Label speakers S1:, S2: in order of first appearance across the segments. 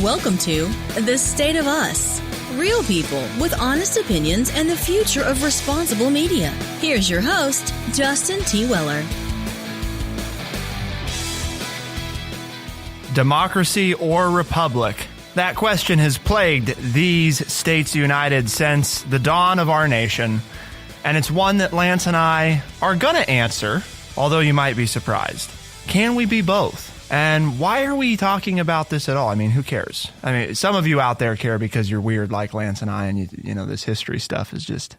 S1: Welcome to The State of Us. Real people with honest opinions and the future of responsible media. Here's your host, Justin T. Weller.
S2: Democracy or republic? That question has plagued these states united since the dawn of our nation, and it's one that Lance and I are going to answer, although you might be surprised. Can we be both? And why are we talking about this at all? I mean, who cares? I mean, some of you out there care because you're weird like Lance and I, and you know, this history stuff is just,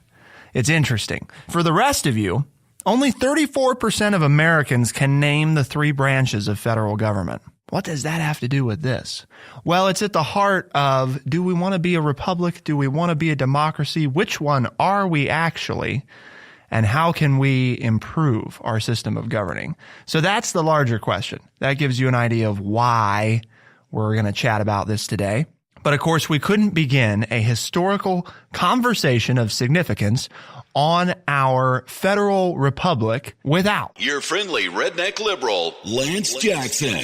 S2: it's interesting. For the rest of you, only 34% of Americans can name the three branches of federal government. What does that have to do with this? Well, it's at the heart of, do we want to be a republic? Do we want to be a democracy? Which one are we actually? And how can we improve our system of governing? So that's the larger question. That gives you an idea of why we're going to chat about this today. But of course, we couldn't begin a historical conversation of significance on our federal republic without
S3: your friendly redneck liberal, Lance Jackson.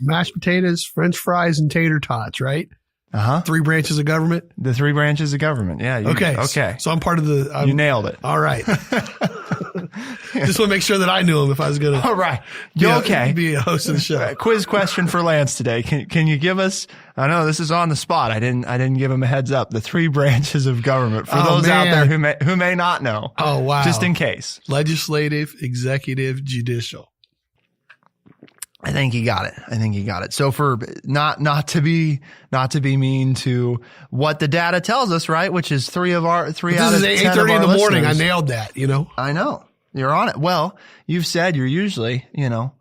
S4: Mashed potatoes, French fries, and tater tots, right?
S2: Uh-huh.
S4: Three branches of government?
S2: The three branches of government. Yeah.
S4: Okay. So I'm part of the...
S2: you nailed it.
S4: All right. Just want to make sure that I knew him if I was going to...
S2: All right. You're okay.
S4: Be a host of the show.
S2: Quiz question for Lance today. Can you give us... I know this is on the spot. I didn't give him a heads up. The three branches of government for those out there who may not know.
S4: Oh, wow.
S2: Just in case.
S4: Legislative, executive, judicial.
S2: I think he got it. So for not to be mean to what the data tells us, right? Which is three out of 10
S4: This is 8:30 in the morning. I nailed that, you know?
S2: I know. You're on it. Well, you've said you're usually,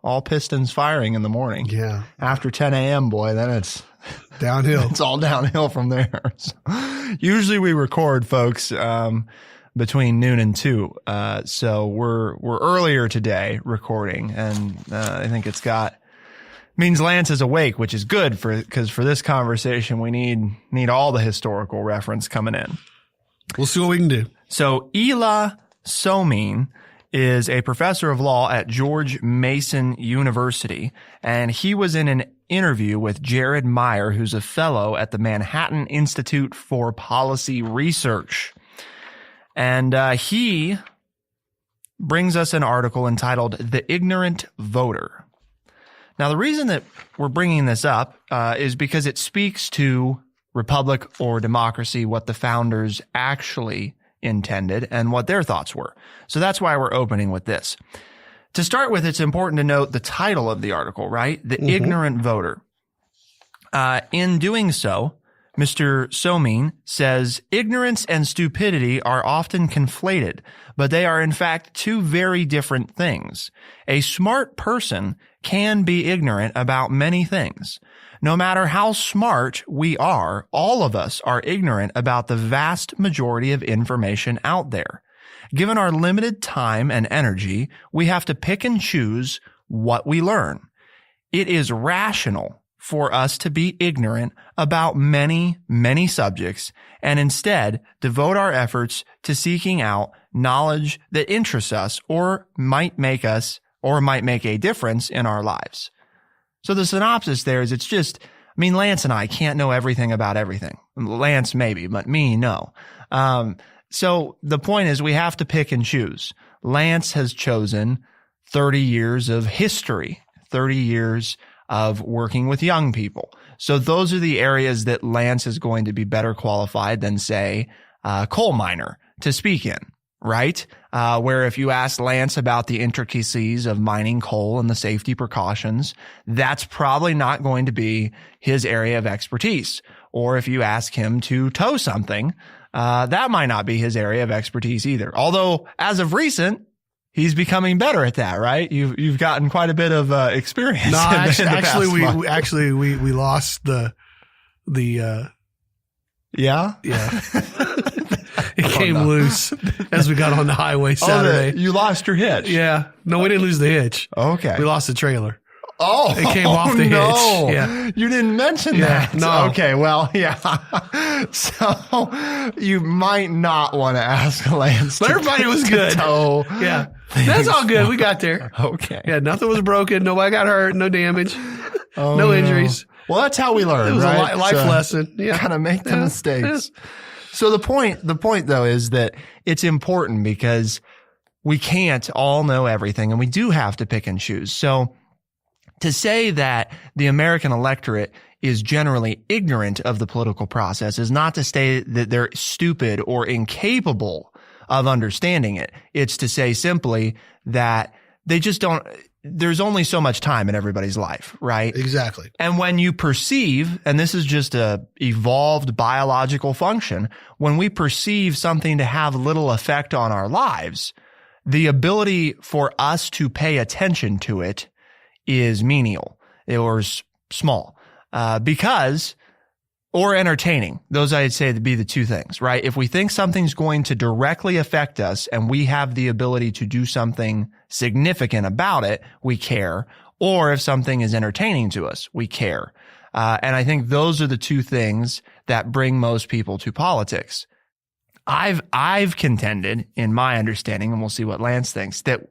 S2: all pistons firing in the morning.
S4: Yeah.
S2: After 10 a.m., boy, then it's
S4: downhill.
S2: It's all downhill from there. So, usually we record, folks, between noon and 2. So we're earlier today recording, and I think means Lance is awake, which is good because for this conversation we need all the historical reference coming in.
S4: We'll see what we can do.
S2: So Ela Somine is a professor of law at George Mason University, and he was in an interview with Jared Meyer, who's a fellow at the Manhattan Institute for Policy Research. And he brings us an article entitled The Ignorant Voter. Now, the reason that we're bringing this up is because it speaks to republic or democracy, what the founders actually intended and what their thoughts were. So that's why we're opening with this. To start with, it's important to note the title of the article, right? The Ignorant Voter. In doing so, Mr. Somine says, ignorance and stupidity are often conflated, but they are in fact two very different things. A smart person can be ignorant about many things. No matter how smart we are, all of us are ignorant about the vast majority of information out there. Given our limited time and energy, we have to pick and choose what we learn. It is rational for us to be ignorant about many, many subjects and instead devote our efforts to seeking out knowledge that interests us or might make a difference in our lives. So the synopsis there is Lance and I can't know everything about everything. Lance maybe, but me, no. So the point is we have to pick and choose. Lance has chosen 30 years of history, 30 years of working with young people. So those are the areas that Lance is going to be better qualified than, say, a coal miner to speak in, right? Where if you ask Lance about the intricacies of mining coal and the safety precautions, that's probably not going to be his area of expertise. Or if you ask him to tow something, that might not be his area of expertise either. Although, as of recent, he's becoming better at that, right? You've gotten quite a bit of experience.
S4: No, actually, we lost the
S2: yeah.
S4: It came loose as we got on the highway Saturday.
S2: You lost your hitch.
S4: Yeah. No, we didn't lose the hitch.
S2: Okay.
S4: We lost the trailer.
S2: Oh,
S4: it came off the hitch. Yeah.
S2: You didn't mention that.
S4: No.
S2: Okay. Well, yeah. So you might not want to ask Lance.
S4: But everybody was good. Yeah. That's all good. We got there.
S2: Okay.
S4: Yeah. Nothing was broken. Nobody got hurt. No damage. No injuries.
S2: Well, that's how we learn,
S4: It was
S2: right?
S4: a life lesson. Yeah.
S2: Kind of make the mistakes. So the point though is that it's important because we can't all know everything and we do have to pick and choose. So to say that the American electorate is generally ignorant of the political process is not to say that they're stupid or incapable of understanding it. It's to say simply that they just don't, there's only so much time in everybody's life, right?
S4: Exactly.
S2: And when you perceive, and this is just a evolved biological function, when we perceive something to have little effect on our lives, the ability for us to pay attention to it is menial or small, or entertaining. Those I'd say to be the two things, right? If we think something's going to directly affect us and we have the ability to do something significant about it, we care. Or if something is entertaining to us, we care. And I think those are the two things that bring most people to politics. I've contended in my understanding, and we'll see what Lance thinks, that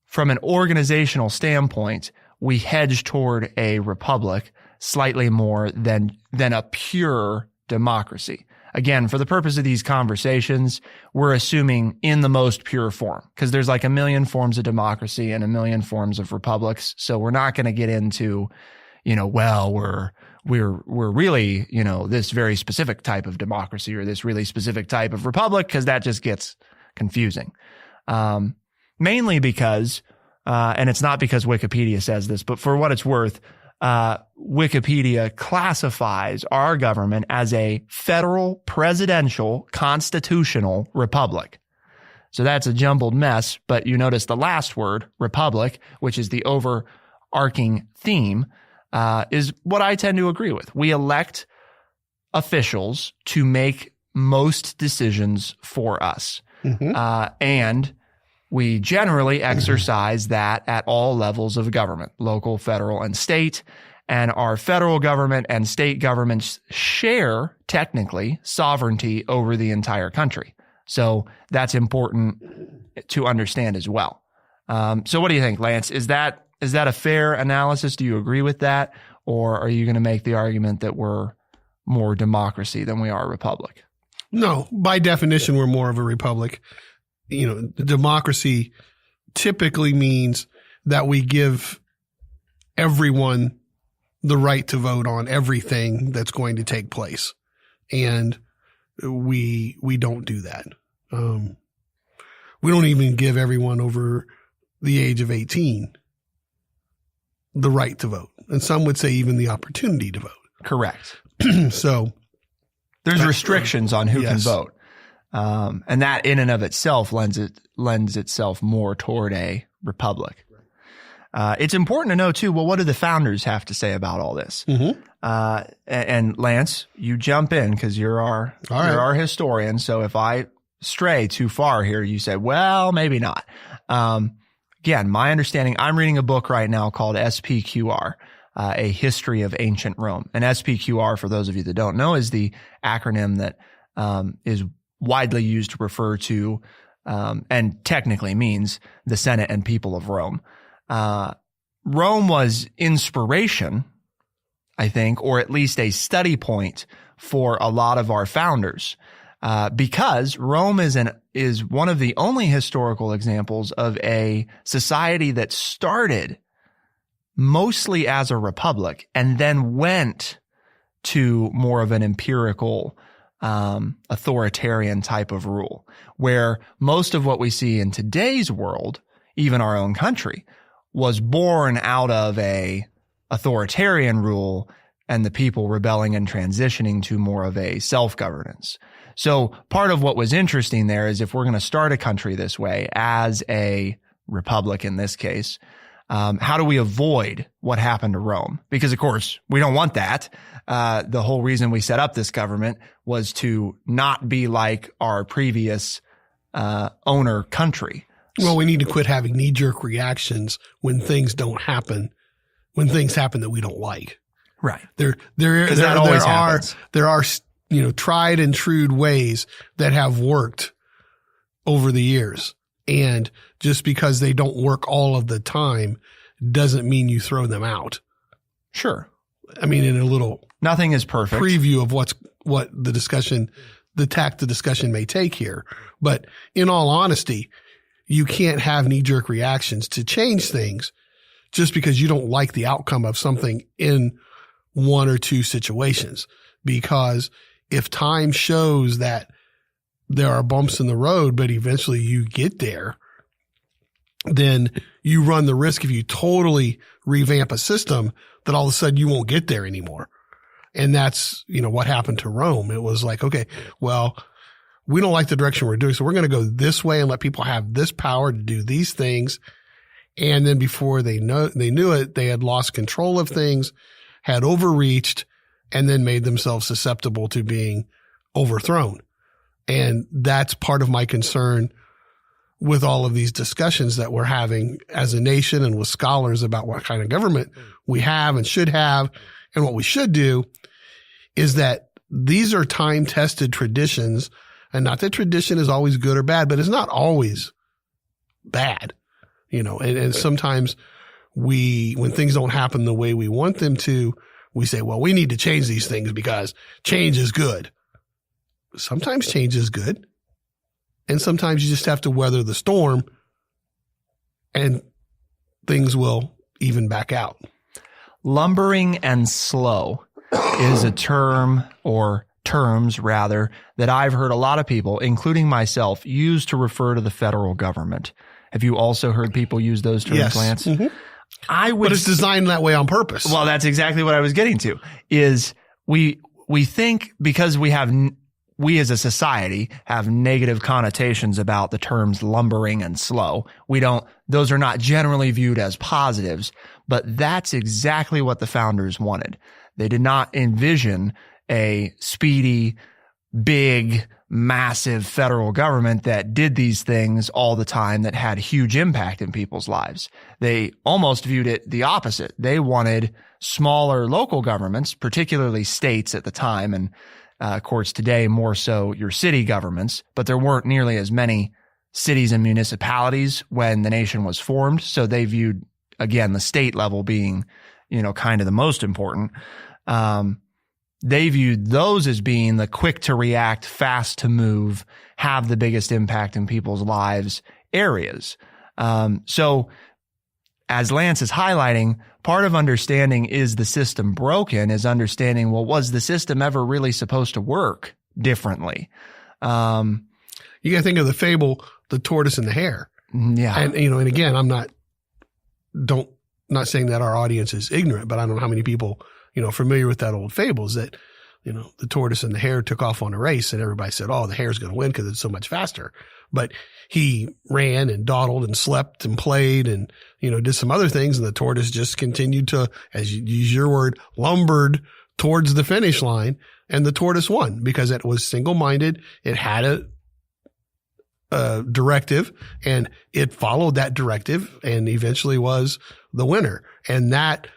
S2: from an organizational standpoint, we hedge toward a republic slightly more than a pure democracy. Again, for the purpose of these conversations, we're assuming in the most pure form, because there's like a million forms of democracy and a million forms of republics. So we're not going to get into, we're really, this very specific type of democracy or this really specific type of republic, because that just gets confusing. Mainly because, and it's not because Wikipedia says this, but for what it's worth, Wikipedia classifies our government as a federal presidential constitutional republic. So that's a jumbled mess, but you notice the last word, republic, which is the overarching theme, is what I tend to agree with. We elect officials to make most decisions for us. And we generally exercise that at all levels of government, local, federal, and state. And our federal government and state governments share, technically, sovereignty over the entire country. So that's important to understand as well. So what do you think, Lance? Is that a fair analysis? Do you agree with that? Or are you going to make the argument that we're more democracy than we are a republic?
S4: No, by definition, we're more of a republic. Democracy typically means that we give everyone the right to vote on everything that's going to take place. And we don't do that. We don't even give everyone over the age of 18 the right to vote. And some would say even the opportunity to vote.
S2: Correct.
S4: So
S2: there's restrictions on who can
S4: yes.
S2: vote. And that in and of itself lends itself more toward a republic. It's important to know too, well, what do the founders have to say about all this? And Lance, you jump in because you're our historian. So if I stray too far here, you say, well, maybe not. Again, my understanding, I'm reading a book right now called Spqr, A History of Ancient Rome. And Spqr, for those of you that don't know, is the acronym that is widely used to refer to and technically means the Senate and people of Rome. Rome was inspiration, I think, or at least a study point for a lot of our founders, because Rome is one of the only historical examples of a society that started mostly as a republic and then went to more of an empirical authoritarian type of rule, where most of what we see in today's world, even our own country, was born out of a authoritarian rule and the people rebelling and transitioning to more of a self-governance. So part of what was interesting there is if we're going to start a country this way as a republic in this case, how do we avoid what happened to Rome? Because of course we don't want that. The whole reason we set up this government was to not be like our previous owner country.
S4: Well, we need to quit having knee-jerk reactions when things don't happen, when things happen that we don't like.
S2: Right.
S4: There are tried and true ways that have worked over the years. And just because they don't work all of the time doesn't mean you throw them out.
S2: Sure.
S4: I mean, in a little
S2: nothing is perfect
S4: preview of what the discussion, the tack the discussion may take here. But in all honesty, you can't have knee-jerk reactions to change things just because you don't like the outcome of something in one or two situations. Because if time shows that there are bumps in the road, but eventually you get there, then you run the risk if you totally revamp a system that all of a sudden you won't get there anymore. And that's, what happened to Rome. It was like, okay, well, we don't like the direction we're doing, so we're going to go this way and let people have this power to do these things. And then before they knew it, they had lost control of things, had overreached, and then made themselves susceptible to being overthrown. And that's part of my concern with all of these discussions that we're having as a nation and with scholars about what kind of government we have and should have and what we should do, is that these are time-tested traditions. And not that tradition is always good or bad, but it's not always bad, and sometimes when things don't happen the way we want them to, we say, well, we need to change these things because change is good. Sometimes change is good. And sometimes you just have to weather the storm and things will even back out.
S2: Lumbering and slow is a term, or terms rather, that I've heard a lot of people, including myself, use to refer to the federal government. Have you also heard people use those terms,
S4: yes.
S2: Lance?
S4: Mm-hmm. But it's designed that way on purpose.
S2: Well, that's exactly what I was getting to, is we think because we as a society have negative connotations about the terms lumbering and slow. Those are not generally viewed as positives, but that's exactly what the founders wanted. They did not envision a speedy, big, massive federal government that did these things all the time that had huge impact in people's lives. They almost viewed it the opposite. They wanted smaller local governments, particularly states at the time, and of course today more so your city governments, but there weren't nearly as many cities and municipalities when the nation was formed. So they viewed, again, the state level being, kind of the most important. They viewed those as being the quick to react, fast to move, have the biggest impact in people's lives areas. So as Lance is highlighting, part of understanding is the system broken is understanding, well, was the system ever really supposed to work differently? You
S4: got to think of the fable, the tortoise and the hare.
S2: Yeah.
S4: And, and again, I'm not saying that our audience is ignorant, but I don't know how many people, familiar with that old fable is that, the tortoise and the hare took off on a race and everybody said, oh, the hare's going to win because it's so much faster. But he ran and dawdled and slept and played and, did some other things. And the tortoise just continued to, as you use your word, lumbered towards the finish line. And the tortoise won because it was single-minded. It had a directive and it followed that directive and eventually was the winner. And that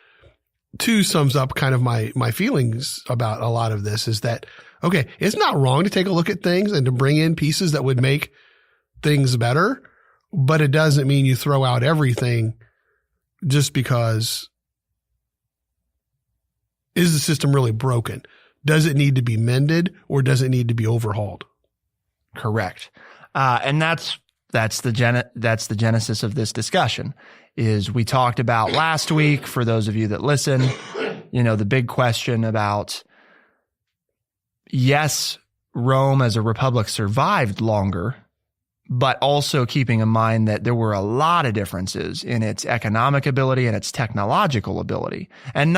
S4: too sums up kind of my feelings about a lot of this is that, okay, it's not wrong to take a look at things and to bring in pieces that would make things better, but it doesn't mean you throw out everything just because. Is the system really broken? Does it need to be mended or does it need to be overhauled?
S2: Correct. And that's the genesis of this discussion. Is we talked about last week, for those of you that listen, the big question about, yes, Rome as a republic survived longer, but also keeping in mind that there were a lot of differences in its economic ability and its technological ability. And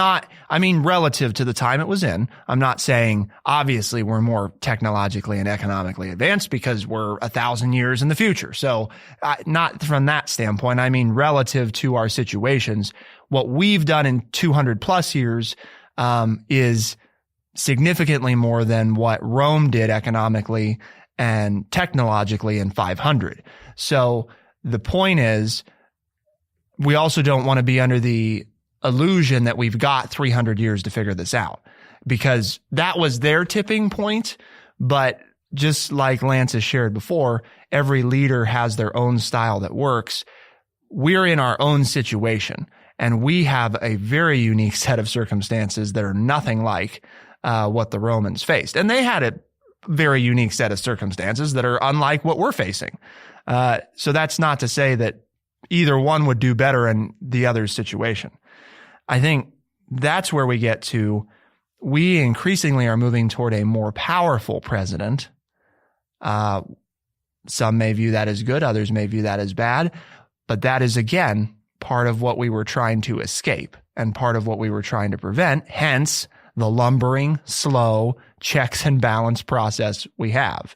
S2: relative to the time it was in. I'm not saying obviously we're more technologically and economically advanced because we're 1,000 years in the future. So not from that standpoint. I mean, relative to our situations, what we've done in 200 plus years is significantly more than what Rome did economically and technologically in 500. So the point is, we also don't want to be under the illusion that we've got 300 years to figure this out, because that was their tipping point. But just like Lance has shared before, every leader has their own style that works. We're in our own situation. And we have a very unique set of circumstances that are nothing like what the Romans faced. And they had a very unique set of circumstances that are unlike what we're facing. So that's not to say that either one would do better in the other's situation. I think that's where we get to, we increasingly are moving toward a more powerful president. Some may view that as good, others may view that as bad, but that is, again, part of what we were trying to escape and part of what we were trying to prevent, hence the lumbering, slow checks and balance process we have.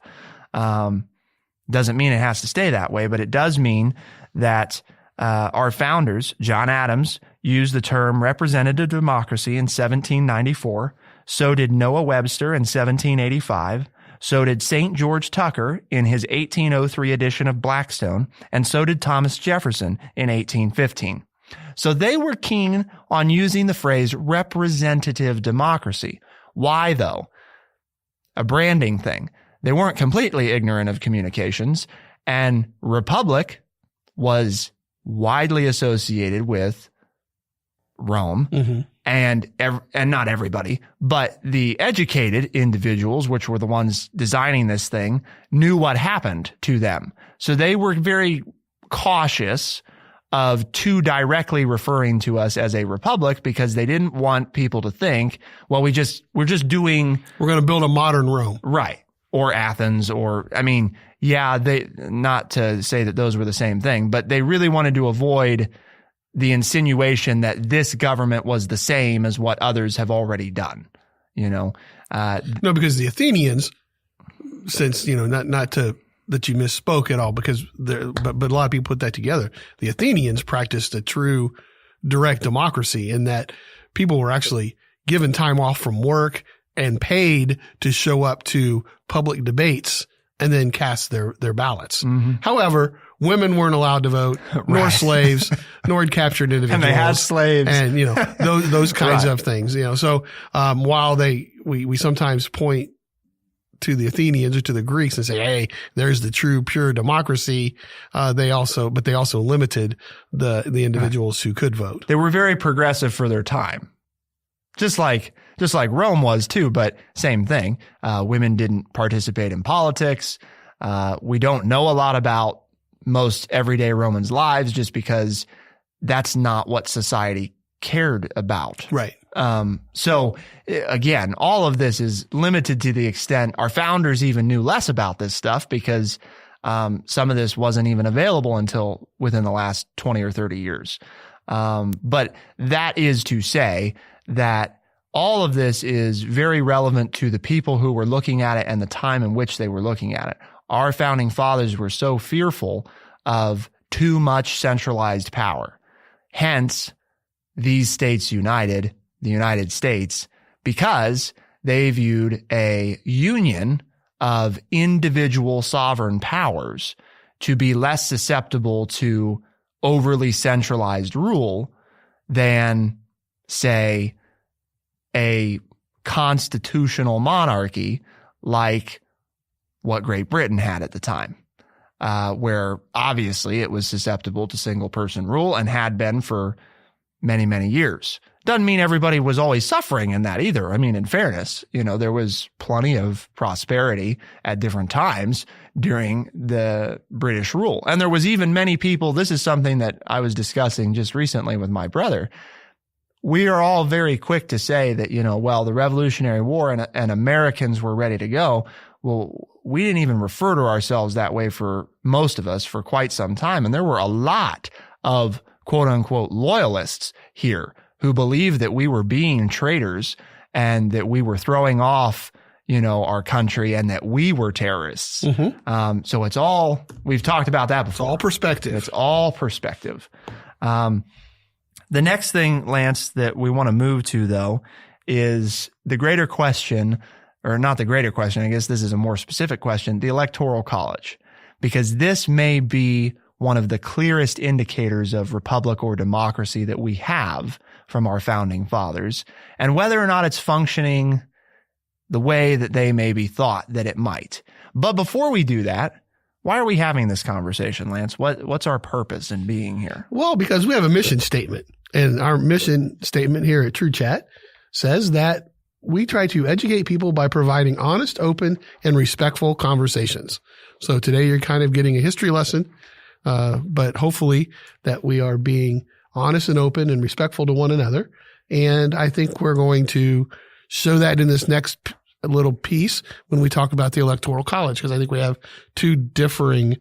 S2: Doesn't mean it has to stay that way, but it does mean that our founders, John Adams, used the term representative democracy in 1794. So did Noah Webster in 1785. So did St. George Tucker in his 1803 edition of Blackstone, and so did Thomas Jefferson in 1815. So they were keen on using the phrase representative democracy. Why, though? A branding thing. They weren't completely ignorant of communications, and republic was widely associated with Rome. Mm-hmm. And not everybody, but the educated individuals, which were the ones designing this thing, knew what happened to them. So they were very cautious of too directly referring to us as a republic, because they didn't want people to think, well, we're going
S4: to build a modern Rome.
S2: Right. Or Athens, or, I mean, yeah, not to say that those were the same thing, but they really wanted to avoid the insinuation that this government was the same as what others have already done, No,
S4: because the Athenians, since, not to that you misspoke at all, because but a lot of people put that together. The Athenians practiced a true direct democracy in that people were actually given time off from work and paid to show up to public debates and then cast their ballots. Mm-hmm. However, women weren't allowed to vote, nor slaves, nor captured individuals.
S2: And they had slaves.
S4: And, those kinds of things, So, while we sometimes point to the Athenians or to the Greeks and say, hey, there's the true pure democracy, they also limited the individuals who could vote.
S2: They were very progressive for their time. Just like Rome was too, but same thing. Women didn't participate in politics. We don't know a lot about most everyday Romans' lives just because that's not what society cared about.
S4: Right.
S2: So again, all of this is limited to the extent our founders even knew less about this stuff, because some of this wasn't even available until within the last 20 or 30 years. But that is to say that all of this is very relevant to the people who were looking at it and the time in which they were looking at it. Our founding fathers were so fearful of too much centralized power. Hence, these states united, the United States, because they viewed a union of individual sovereign powers to be less susceptible to overly centralized rule than, say, a constitutional monarchy like what Great Britain had at the time, where obviously it was susceptible to single person rule and had been for many, many years. Doesn't mean everybody was always suffering in that either. I mean, in fairness, there was plenty of prosperity at different times during the British rule. And there was even many people, this is something that I was discussing just recently with my brother. We are all very quick to say that, the Revolutionary War and Americans were ready to go. Well, we didn't even refer to ourselves that way for most of us for quite some time. And there were a lot of quote unquote loyalists here who believed that we were being traitors and that we were throwing off, our country and that we were terrorists. Mm-hmm. So it's all, we've talked about that before.
S4: It's all perspective.
S2: It's all perspective. The next thing, Lance, that we want to move to, though, is the greater question, or not the greater question, I guess this is a more specific question, the Electoral College, because this may be one of the clearest indicators of republic or democracy that we have from our founding fathers, and whether or not it's functioning the way that they maybe thought that it might. But before we do that, why are we having this conversation, Lance? What's our purpose in being here?
S4: Well, because we have a mission statement. And our mission statement here at True Chat says that we try to educate people by providing honest, open, and respectful conversations. So today you're kind of getting a history lesson, but hopefully that we are being honest and open and respectful to one another. And I think we're going to show that in this next little piece when we talk about the Electoral College, because I think we have two differing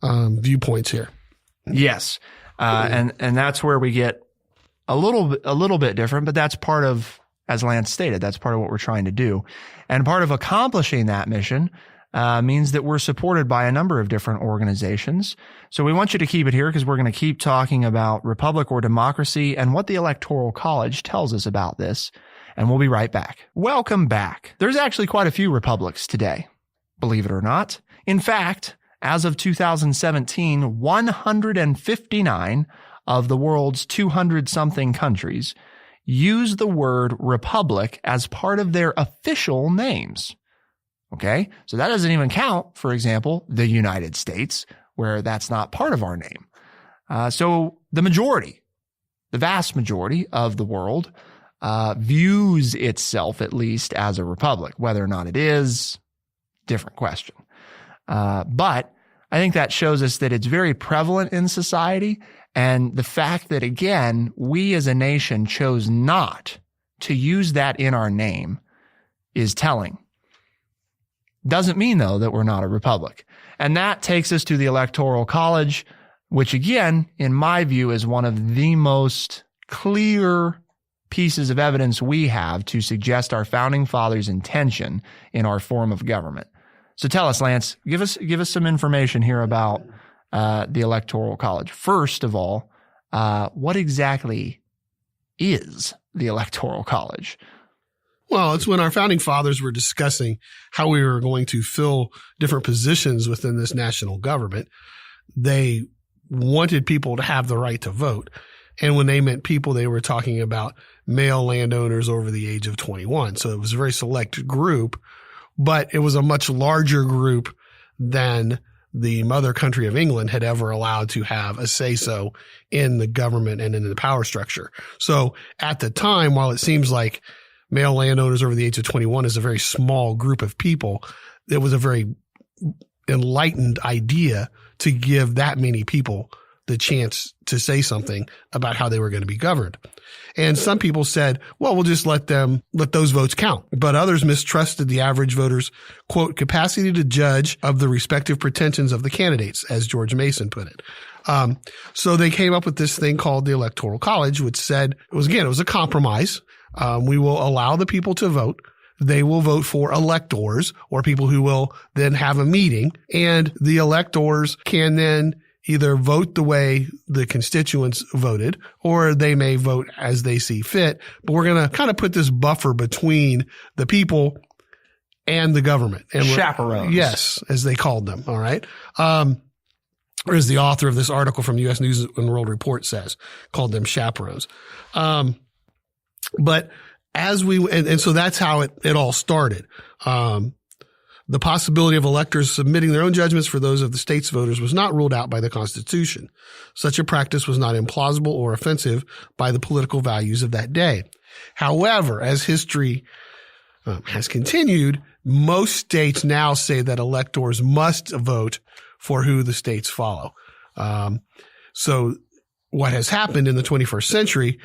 S4: viewpoints here.
S2: Yes. And that's where we get a little bit different, but that's part of, as Lance stated, that's part of what we're trying to do. And part of accomplishing that mission means that we're supported by a number of different organizations. So we want you to keep it here because we're going to keep talking about republic or democracy and what the Electoral College tells us about this. And we'll be right back. Welcome back. There's actually quite a few republics today, believe it or not. In fact, as of 2017, 159 of the world's 200-something countries use the word republic as part of their official names. Okay, so that doesn't even count, for example, the United States, where that's not part of our name. So the vast majority of the world views itself at least as a republic. Whether or not it is, different question. But I think that shows us that it's very prevalent in society. And the fact that, again, we as a nation chose not to use that in our name is telling. Doesn't mean, though, that we're not a republic. And that takes us to the Electoral College, which, again, in my view, is one of the most clear pieces of evidence we have to suggest our founding fathers' intention in our form of government. So tell us, Lance, give us some information here about the Electoral College. First of all, what exactly is the Electoral College?
S4: Well, it's when our founding fathers were discussing how we were going to fill different positions within this national government. They wanted people to have the right to vote. And when they meant people, they were talking about male landowners over the age of 21. So it was a very select group, but it was a much larger group than the mother country of England had ever allowed to have a say-so in the government and in the power structure. So at the time, while it seems like male landowners over the age of 21 is a very small group of people, it was a very enlightened idea to give that many people the chance to say something about how they were going to be governed. And some people said, well, we'll just let those votes count. But others mistrusted the average voter's, quote, capacity to judge of the respective pretensions of the candidates, as George Mason put it. So they came up with this thing called the Electoral College, which said, it was a compromise. We will allow the people to vote. They will vote for electors, or people who will then have a meeting, and the electors can then either vote the way the constituents voted, or they may vote as they see fit. But we're going to kind of put this buffer between the people and the government. And
S2: chaperones.
S4: Yes, as they called them. All right. Or as the author of this article from U.S. News and World Report says, called them chaperones. But as so that's how it all started. The possibility of electors submitting their own judgments for those of the state's voters was not ruled out by the Constitution. Such a practice was not implausible or offensive by the political values of that day. However, as history has continued, most states now say that electors must vote for who the states follow. So what has happened in the 21st century,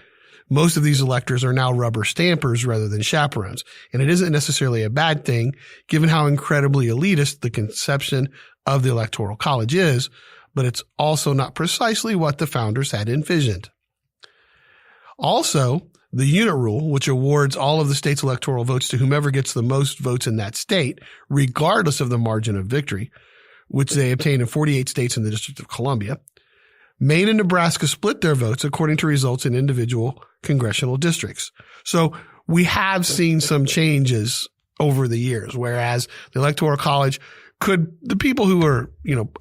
S4: most of these electors are now rubber stampers rather than chaperones. And it isn't necessarily a bad thing, given how incredibly elitist the conception of the Electoral College is, but it's also not precisely what the founders had envisioned. Also, the unit rule, which awards all of the state's electoral votes to whomever gets the most votes in that state, regardless of the margin of victory, which they obtained in 48 states in the District of Columbia. Maine and Nebraska split their votes according to results in individual congressional districts. So we have seen some changes over the years, whereas the Electoral College the people who were,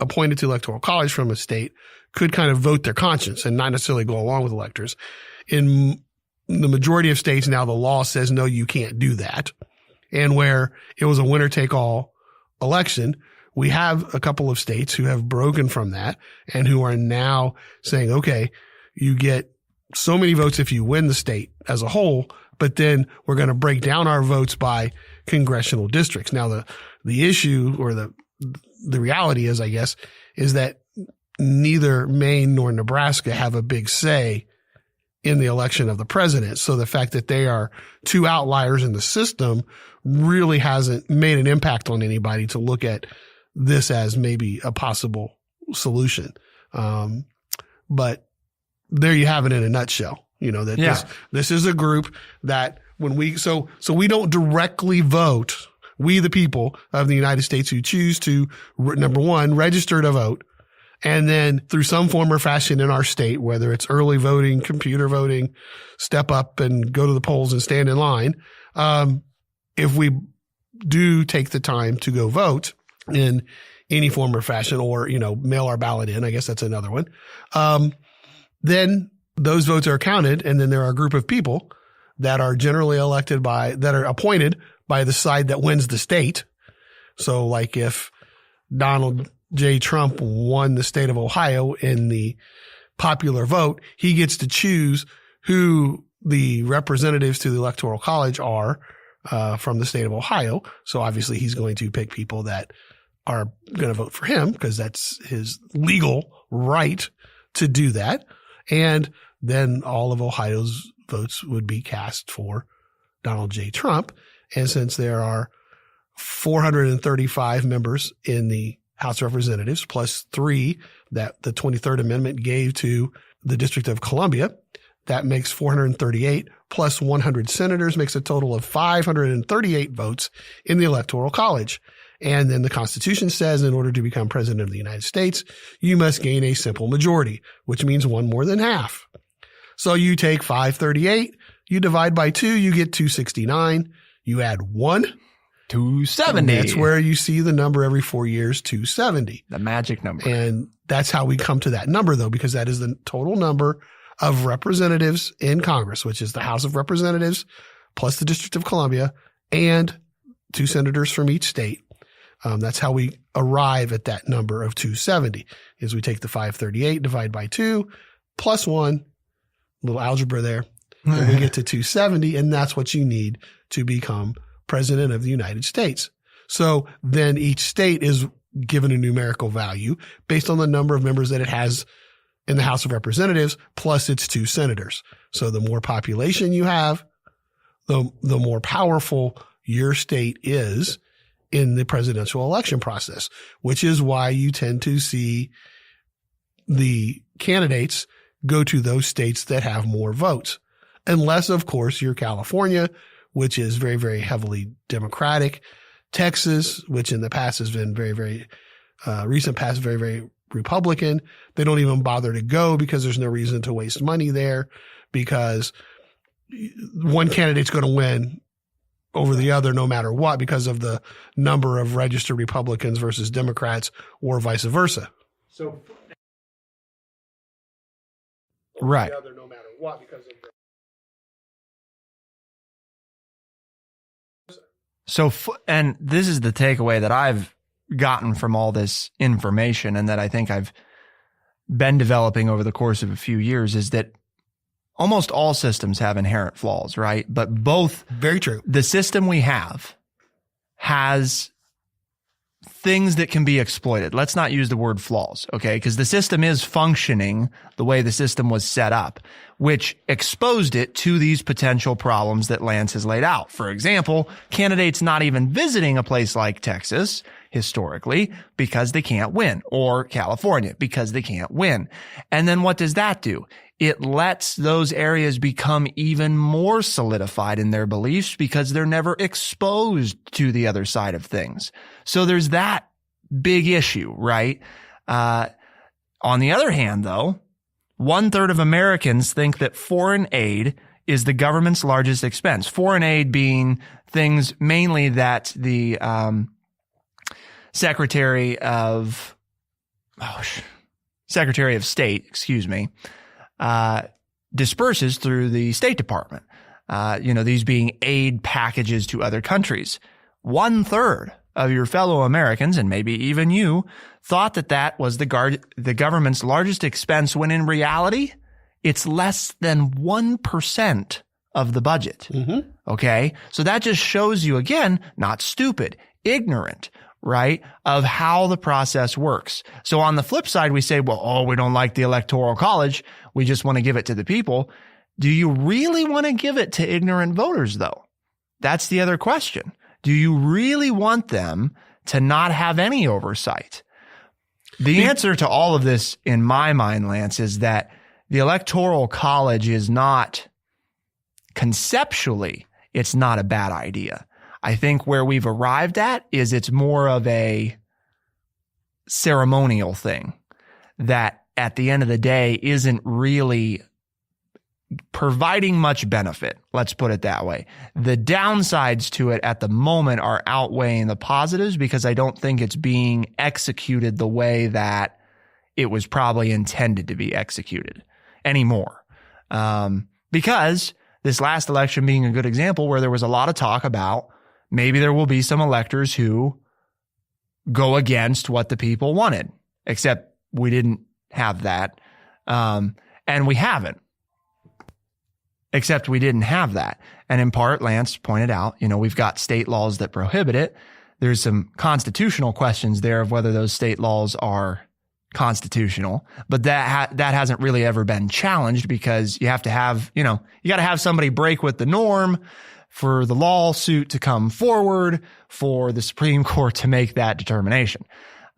S4: appointed to the Electoral College from a state could kind of vote their conscience and not necessarily go along with electors. In the majority of states now, the law says, no, you can't do that. And where it was a winner take all election, we have a couple of states who have broken from that and who are now saying, okay, you get so many votes if you win the state as a whole, but then we're going to break down our votes by congressional districts. Now, the issue or the reality is, I guess, is that neither Maine nor Nebraska have a big say in the election of the president. So the fact that they are two outliers in the system really hasn't made an impact on anybody to look at this as maybe a possible solution. But there you have it in a nutshell. You know, that this is a group that when so we don't directly vote, we the people of the United States who choose to, number one, register to vote, and then through some form or fashion in our state, whether it's early voting, computer voting, step up and go to the polls and stand in line. If we do take the time to go vote in any form or fashion, or, you know, mail our ballot in, I guess that's another one. Then those votes are counted. And then there are a group of people that are generally elected that are appointed by the side that wins the state. So like if Donald J. Trump won the state of Ohio in the popular vote, he gets to choose who the representatives to the Electoral College are from the state of Ohio. So obviously he's going to pick people that are going to vote for him because that's his legal right to do that. And then all of Ohio's votes would be cast for Donald J. Trump. And since there are 435 members in the House of Representatives, plus 3 that the 23rd Amendment gave to the District of Columbia, that makes 438 plus 100 senators makes a total of 538 votes in the Electoral College. And then the Constitution says in order to become president of the United States, you must gain a simple majority, which means one more than half. So you take 538, you divide by 2, you get 269. You add 1.
S2: 270.
S4: That's where you see the number every 4 years, 270.
S2: The magic number.
S4: And that's how we come to that number, though, because that is the total number of representatives in Congress, which is the House of Representatives plus the District of Columbia and 2 senators from each state. That's how we arrive at that number of 270 is we take the 538, divide by 2, plus 1, little algebra there, and we get to 270. And that's what you need to become president of the United States. So then each state is given a numerical value based on the number of members that it has in the House of Representatives plus its 2 senators. So the more population you have, the more powerful your state is in the presidential election process, which is why you tend to see the candidates go to those states that have more votes. Unless, of course, you're California, which is very, very heavily Democratic. Texas, which in the past has been very, very, recent past, very, very Republican. They don't even bother to go because there's no reason to waste money there because one candidate's going to win over the other no matter what because of the number of registered Republicans versus Democrats or vice versa. So,
S2: right.
S4: The other no matter what because of
S2: So, and this is the takeaway that I've gotten from all this information and that I think I've been developing over the course of a few years is that almost all systems have inherent flaws, right? But both,
S4: very true.
S2: The system we have has things that can be exploited. Let's not use the word flaws, okay? Because the system is functioning the way the system was set up, which exposed it to these potential problems that Lance has laid out. For example, candidates not even visiting a place like Texas historically because they can't win, or California because they can't win. And then what does that do? It lets those areas become even more solidified in their beliefs because they're never exposed to the other side of things. So there's that big issue, right? On the other hand, though, 1/3 of Americans think that foreign aid is the government's largest expense. Foreign aid being things mainly that the Secretary of State, disperses through the State Department. These being aid packages to other countries. 1/3 of your fellow Americans, and maybe even you, thought that was the government's largest expense, when in reality, it's less than 1% of the budget.
S4: Mm-hmm.
S2: Okay. So that just shows you, again, not stupid, ignorant, right, of how the process works. So on the flip side, we say, well, we don't like the Electoral College. We just want to give it to the people. Do you really want to give it to ignorant voters, though? That's the other question. Do you really want them to not have any oversight? The answer to all of this, in my mind, Lance, is that the Electoral College is not, conceptually, it's not a bad idea. I think where we've arrived at is it's more of a ceremonial thing that at the end of the day isn't really providing much benefit. Let's put it that way. The downsides to it at the moment are outweighing the positives because I don't think it's being executed the way that it was probably intended to be executed anymore. Because this last election being a good example where there was a lot of talk about maybe there will be some electors who go against what the people wanted, except we didn't have that. And we haven't. Except we didn't have that. And in part, Lance pointed out, we've got state laws that prohibit it. There's some constitutional questions there of whether those state laws are constitutional, but that hasn't really ever been challenged because you have to have, you got to have somebody break with the norm for the lawsuit to come forward for the Supreme Court to make that determination.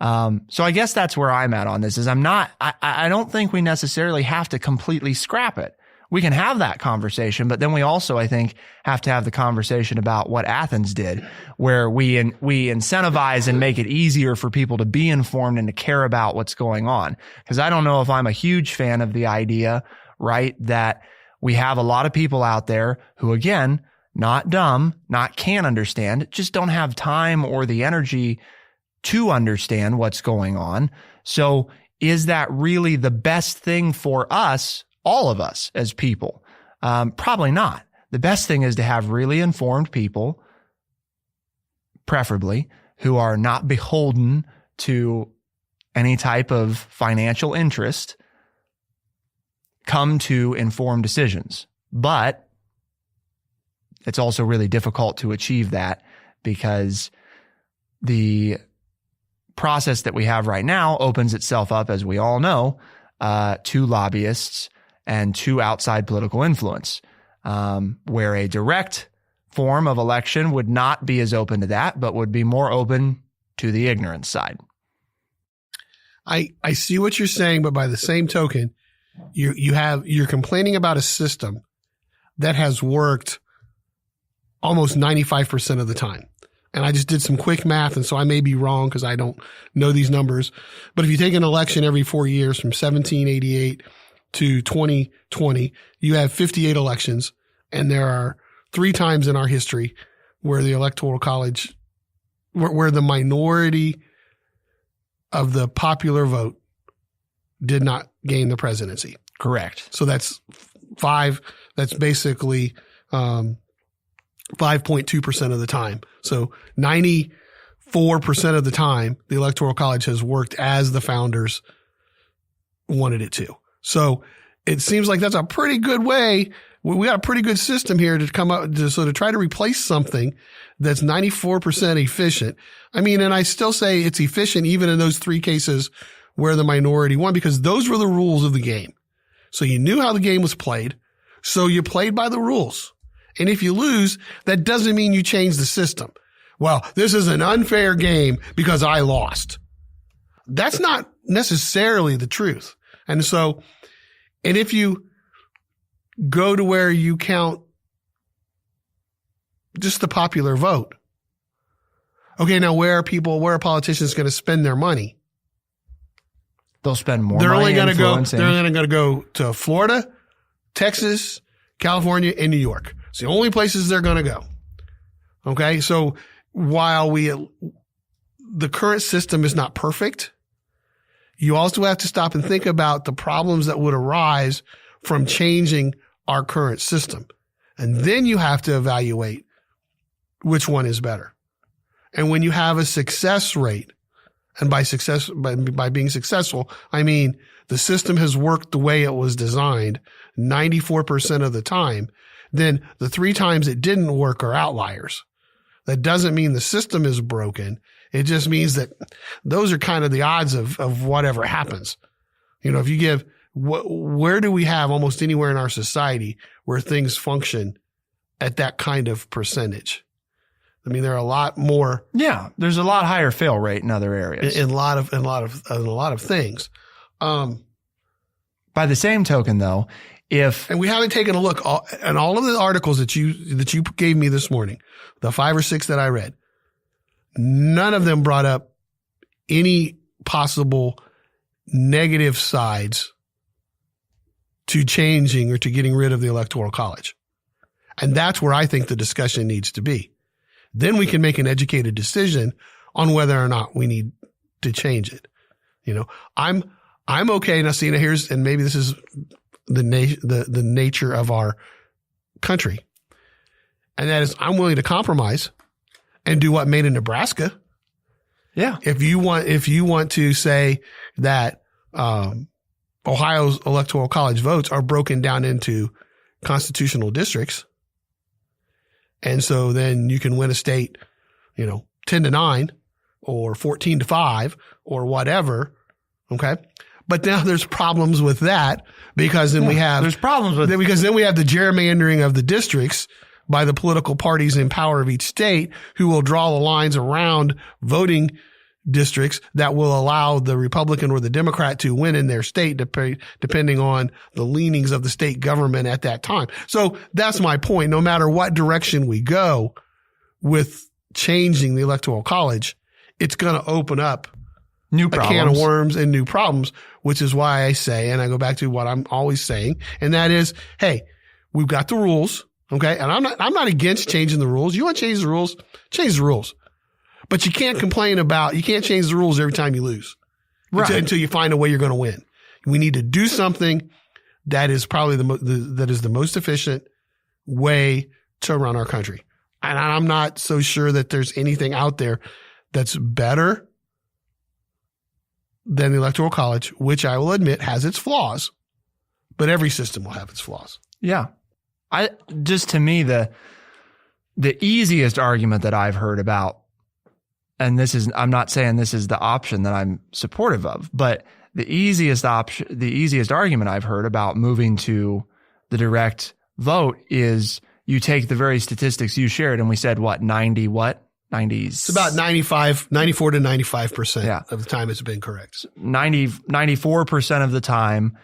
S2: So I guess that's where I'm at on this is I don't think we necessarily have to completely scrap it. We can have that conversation, but then we also, I think, have to have the conversation about what Athens did, where we incentivize and make it easier for people to be informed and to care about what's going on. Because I don't know if I'm a huge fan of the idea, right, that we have a lot of people out there who, again, not dumb, not can't understand, just don't have time or the energy to understand what's going on. So is that really the best thing for us? All of us as people? Probably not. The best thing is to have really informed people, preferably, who are not beholden to any type of financial interest, come to informed decisions. But it's also really difficult to achieve that because the process that we have right now opens itself up, as we all know, to lobbyists and to outside political influence, where a direct form of election would not be as open to that, but would be more open to the ignorance side.
S4: I see what you're saying, but by the same token, you're complaining about a system that has worked almost 95% of the time. And I just did some quick math, and so I may be wrong because I don't know these numbers. But if you take an election every 4 years from 1788 to 2020, you have 58 elections, and there are 3 times in our history where the Electoral College, where the minority of the popular vote did not gain the presidency.
S2: Correct.
S4: So that's 5. That's basically 5.2% of the time. So 94% of the time, the Electoral College has worked as the founders wanted it to. So it seems like that's a pretty good way. We got a pretty good system here to come up to try to replace something that's 94% efficient. I mean, and I still say it's efficient even in those 3 cases where the minority won, because those were the rules of the game. So you knew how the game was played. So you played by the rules. And if you lose, that doesn't mean you change the system. Well, this is an unfair game because I lost. That's not necessarily the truth. And so, and if you go to where you count just the popular vote, okay, now where are politicians going to spend their money?
S2: They'll spend more
S4: They're
S2: money
S4: only going to go,
S2: influencing.
S4: they're only going to go to Florida, Texas, California, and New York. It's the only places they're going to go. Okay. So while the current system is not perfect, you also have to stop and think about the problems that would arise from changing our current system. And then you have to evaluate which one is better. And when you have a success rate, and by being successful, I mean the system has worked the way it was designed 94% of the time, then the 3 times it didn't work are outliers. That doesn't mean the system is broken. It just means that those are kind of the odds of whatever happens. You know, if you give, where do we have almost anywhere in our society where things function at that kind of percentage? I mean, there are a lot more.
S2: Yeah. There's a lot higher fail rate in other areas.
S4: In a lot of things.
S2: By the same token, though, and
S4: we haven't taken a look at all of the articles that you gave me this morning, the 5 or 6 that I read, none of them brought up any possible negative sides to changing or to getting rid of the Electoral College. And that's where I think the discussion needs to be. Then we can make an educated decision on whether or not we need to change it. You know, I'm okay. Now, see, and maybe this is the nature of our country. And that is, I'm willing to compromise and do what made in Nebraska.
S2: Yeah.
S4: If you want to say that, Ohio's Electoral College votes are broken down into constitutional districts. And so then you can win a state, 10-9 or 14-5 or whatever. Okay. But now there's problems with that because then we have the gerrymandering of the districts by the political parties in power of each state who will draw the lines around voting districts that will allow the Republican or the Democrat to win in their state depending on the leanings of the state government at that time. So that's my point. No matter what direction we go with changing the Electoral College, it's going to open up
S2: new problems.
S4: A can of worms and new problems, which is why I say, and I go back to what I'm always saying, and that is, hey, we've got the rules. Okay. And I'm not against changing the rules. You want to change the rules? Change the rules. But you can't you can't change the rules every time you lose. Right. Until you find a way you're going to win. We need to do something that is probably that is the most efficient way to run our country. And I'm not so sure that there's anything out there that's better than the Electoral College, which I will admit has its flaws, but every system will have its flaws.
S2: Yeah. To me, the easiest argument that I've heard about, and I'm not saying this is the option that I'm supportive of, but the easiest argument I've heard about moving to the direct vote is you take the very statistics you shared and we said, 90s?
S4: It's about 94 to 95% of the time it's been correct.
S2: 94% of the time,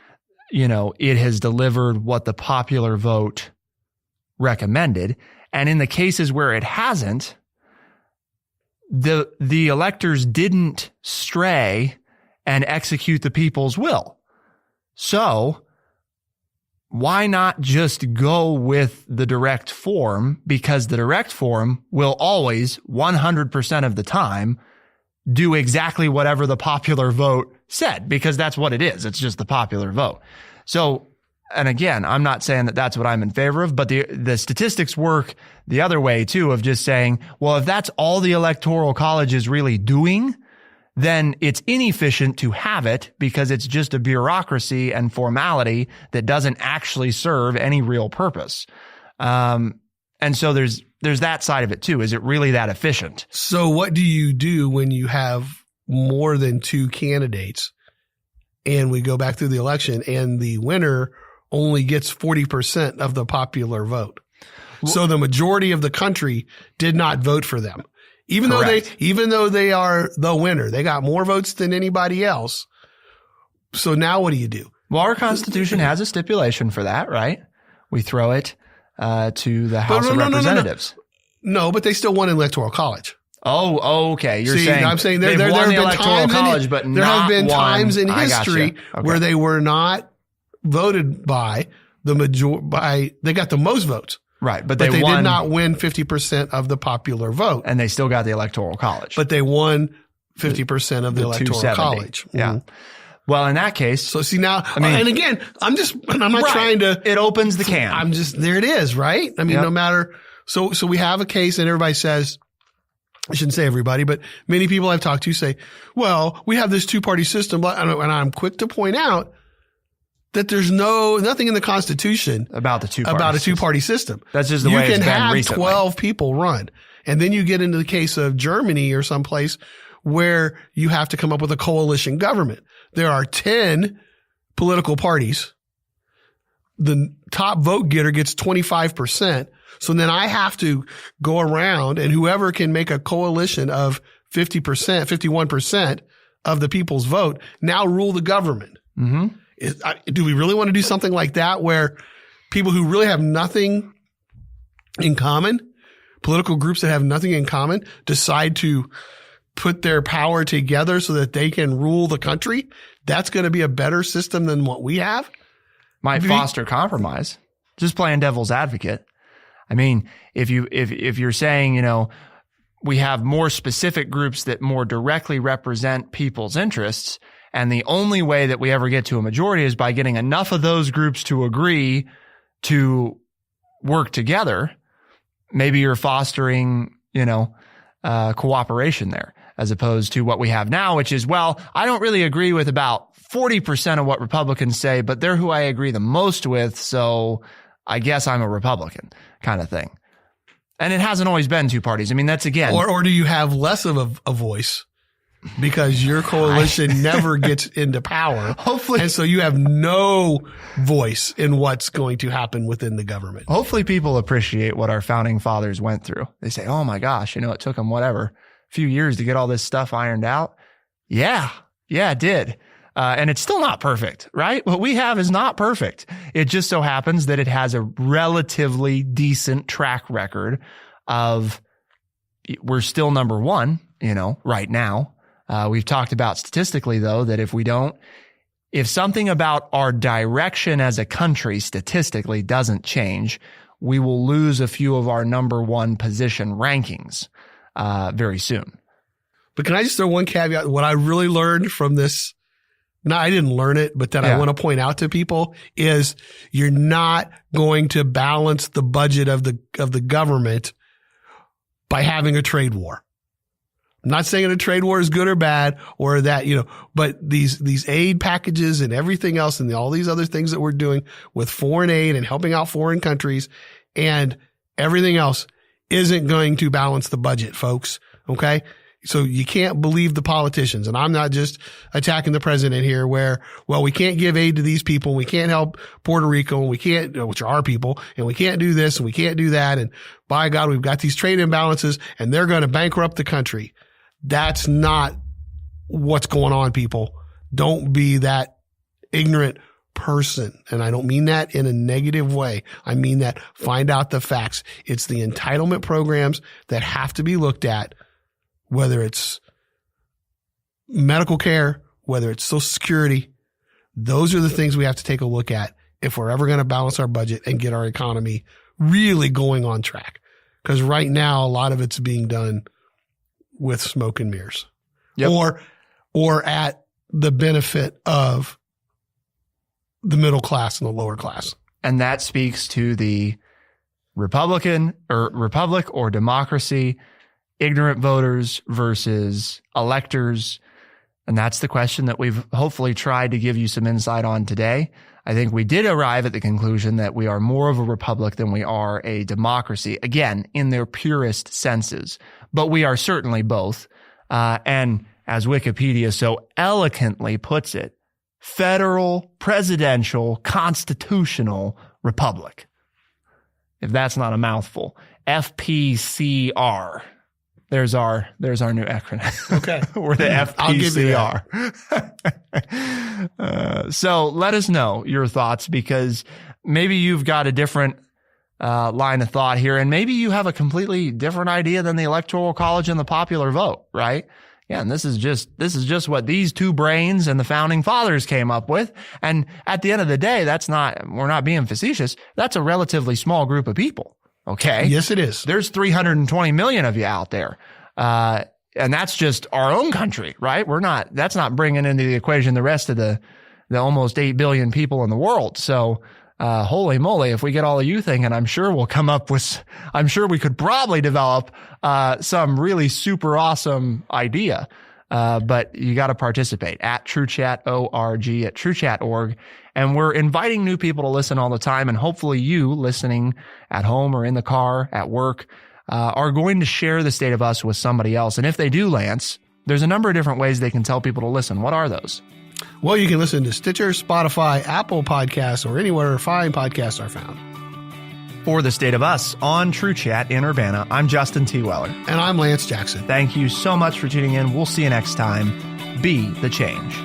S2: it has delivered what the popular vote recommended. And in the cases where it hasn't, the electors didn't stray and execute the people's will. So why not just go with the direct form? Because the direct form will always, 100% of the time, do exactly whatever the popular vote said, because that's what it is. It's just the popular vote. So, and again, I'm not saying that that's what I'm in favor of, but the statistics work the other way too, of just saying, well, if that's all the Electoral College is really doing, then it's inefficient to have it because it's just a bureaucracy and formality that doesn't actually serve any real purpose. And so there's that side of it too. Is it really that efficient?
S4: So what do you do when you have more than 2 candidates and we go back through the election and the winner only gets 40% of the popular vote? So the majority of the country did not vote for them. Even though they are the winner, they got more votes than anybody else. So now what do you do?
S2: Well, our Constitution has a stipulation for that, right? We throw it to the House of Representatives.
S4: No, but they still won Electoral College.
S2: Oh, okay.
S4: I'm saying there
S2: won
S4: have
S2: the Electoral College, but
S4: there have been times in history
S2: Okay.
S4: where they were not voted by they got the most votes.
S2: Right, but
S4: they
S2: did
S4: not win 50% of the popular vote.
S2: And they still got the Electoral College.
S4: But they won 50% of the Electoral College.
S2: Yeah.
S4: Mm-hmm.
S2: Well, in that case.
S4: So see now, and again, I'm not trying to.
S2: It opens the can.
S4: there it is, right? I mean, no matter. So we have a case and everybody says, I shouldn't say everybody, but many people I've talked to say, well, we have this two-party system, and I'm quick to point out that there's nothing in the Constitution
S2: about a
S4: two-party system.
S2: That's just the way it's been recently.
S4: You can have 12 people run. And then you get into the case of Germany or someplace where you have to come up with a coalition government. There are 10 political parties. The top vote getter gets 25%. So then I have to go around, and whoever can make a coalition of 50%, 51% of the people's vote now rule the government.
S2: Mm-hmm.
S4: Do we really want to do something like that where people who really have nothing in common, political groups that have nothing in common, decide to put their power together so that they can rule the country? That's going to be a better system than what we have?
S2: Might foster compromise. Just playing devil's advocate. I mean, if you're saying, we have more specific groups that more directly represent people's interests, and the only way that we ever get to a majority is by getting enough of those groups to agree to work together, maybe you're fostering, cooperation there, as opposed to what we have now, which is, well, I don't really agree with about 40% of what Republicans say, but they're who I agree the most with, so I guess I'm a Republican kind of thing. And it hasn't always been two parties. I mean, that's again.
S4: Or do you have less of a voice because your coalition never gets into power?
S2: Hopefully.
S4: And so you have no voice in what's going to happen within the government.
S2: Hopefully people appreciate what our founding fathers went through. They say, oh my gosh, it took them a few years to get all this stuff ironed out. Yeah, it did. And it's still not perfect, right? What we have is not perfect. It just so happens that it has a relatively decent track record of we're still number one, right now. We've talked about statistically, though, that if something about our direction as a country statistically doesn't change, we will lose a few of our number one position rankings very soon.
S4: But can I just throw one caveat? What I really learned from this, no, I didn't learn it, but that I want to point out to people is you're not going to balance the budget of the government by having a trade war. I'm not saying a trade war is good or bad or that, but these aid packages and everything else and all these other things that we're doing with foreign aid and helping out foreign countries and everything else isn't going to balance the budget, folks. Okay. So you can't believe the politicians. And I'm not just attacking the president here where, well, we can't give aid to these people. We can't help Puerto Rico and we can't, which are our people, and we can't do this and we can't do that. And by God, we've got these trade imbalances and they're going to bankrupt the country. That's not what's going on, people. Don't be that ignorant person. And I don't mean that in a negative way. I mean that find out the facts. It's the entitlement programs that have to be looked at, whether it's medical care, whether it's Social Security. Those are the things we have to take a look at if we're ever going to balance our budget and get our economy really going on track. Because right now, a lot of it's being done with smoke and mirrors, or at the benefit of the middle class and the lower class.
S2: And that speaks to the republic or democracy, ignorant voters versus electors. And that's the question that we've hopefully tried to give you some insight on today. I think we did arrive at the conclusion that we are more of a republic than we are a democracy, again, in their purest senses. But we are certainly both. And as Wikipedia so eloquently puts it, federal, presidential, constitutional republic. If that's not a mouthful. FPCR. There's our new acronym.
S4: Okay.
S2: We're the FPCR. So let us know your thoughts, because maybe you've got a different line of thought here, and maybe you have a completely different idea than the Electoral College and the popular vote, right? Yeah, and this is just what these two brains and the founding fathers came up with. And at the end of the day, we're not being facetious. That's a relatively small group of people. Okay.
S4: Yes, it is.
S2: There's 320 million of you out there. And that's just our own country, right? That's not bringing into the equation the rest of the almost 8 billion people in the world. So, holy moly, if we get all of you thinking, I'm sure we could probably develop some really super awesome idea. But you got to participate at TrueChat.org, at TrueChat.org. And we're inviting new people to listen all the time. And hopefully you listening at home or in the car, at work, are going to share the State of Us with somebody else. And if they do, Lance, there's a number of different ways they can tell people to listen. What are those?
S4: Well, you can listen to Stitcher, Spotify, Apple Podcasts, or anywhere fine podcasts are found.
S2: For the State of Us on True Chat in Urbana, I'm Justin T. Weller.
S4: And I'm Lance Jackson.
S2: Thank you so much for tuning in. We'll see you next time. Be the change.